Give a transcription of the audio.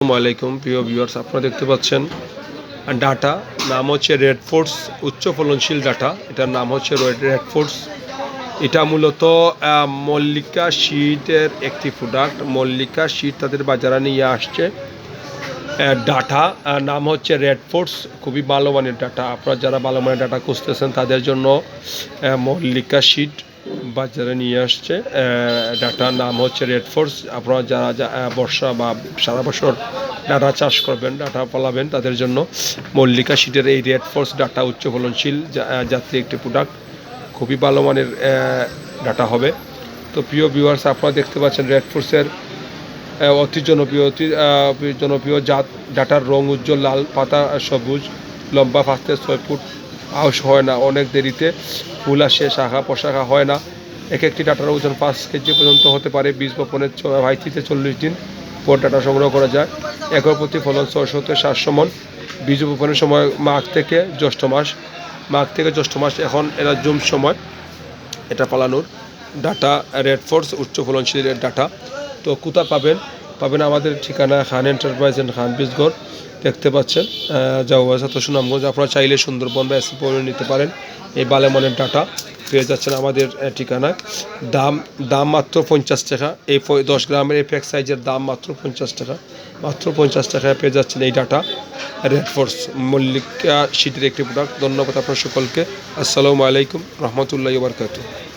আসসালামু আলাইকুম প্রিয় ভিউয়ার্স, আপনারা দেখতে পাচ্ছেন ডাটা নাম হচ্ছে রেড ফোর্স উচ্চ ফলনশীল ডাটা। এটার নাম হচ্ছে রেড ফোর্স। এটা মূলত মল্লিকা শীটের একটি প্রোডাক্ট। মল্লিকা শীট তাদের বাজারে নিয়ে আসছে ডাটা, নাম হচ্ছে রেড ফোর্স। খুবই ভালো মানের ডাটা। আপনারা যারা ভালো মানের ডাটা খুঁজতেছেন তাদের জন্য মল্লিকা শীট বাজারে নিয়ে আসছে ডাটার নাম হচ্ছে রেড ফোর্স। আপনারা যারা বর্ষা বা সারা বছর ডাটা চাষ করবেন, ডাটা ফলাবেন, তাদের জন্য মল্লিকা শীটের এই রেড ফোর্স ডাটা উচ্চ ফলনশীল জাতীয় একটি প্রোডাক্ট। খুবই ভালো মানের ডাটা হবে। তো প্রিয় ভিউয়ার্স, আপনারা দেখতে পাচ্ছেন রেড ফোর্সের অতি জনপ্রিয় জাত ডাটার রং উজ্জ্বল লাল, পাতা সবুজ, লম্বা 5 থেকে 6 ফুট, আউশ হয় না, অনেক দেরিতে ফুল আসে, শাখা প্রশাখা হয় না। এক একটি ডাটার ওজন 5 কেজি পর্যন্ত হতে পারে। বীজ বপনের 22 থেকে 40 দিন পর ডাটা সংগ্রহ করা যায়। একর প্রতি ফলন 600 থেকে 700 মণ। বীজ বপনের সময় মাঘ থেকে জ্যৈষ্ঠ মাস। এখন এরা জুম সময় এটা পালানোর। ডাটা রেড ফোর্স উচ্চ ফলনশীল ডাটা। তো কোথা পাবেন আমাদের ঠিকানা খান এন্টারপ্রাইজ অ্যান্ড খান বীজগড়। দেখতে পাচ্ছেন জাউবাজার সুনামগঞ্জ। আপনারা চাইলে সুন্দরবন বা এসি পরে নিতে পারেন। এই বালেমনের ডাটা পেয়ে যাচ্ছেন আমাদের ঠিকানায়। দাম মাত্র 50 টাকা। এই 10 গ্রামের এই প্যাক সাইজের দাম মাত্র 50 টাকা। মাত্র 50 টাকায় পেয়ে যাচ্ছেন এই ডাটা রেড ফোর্স মল্লিকা শীটের একটি প্রোডাক্ট। ধন্যবাদ আপনার সকলকে। আসসালামু আলাইকুম রহমতুল্লাহি ওয়া বারাকাতুহু।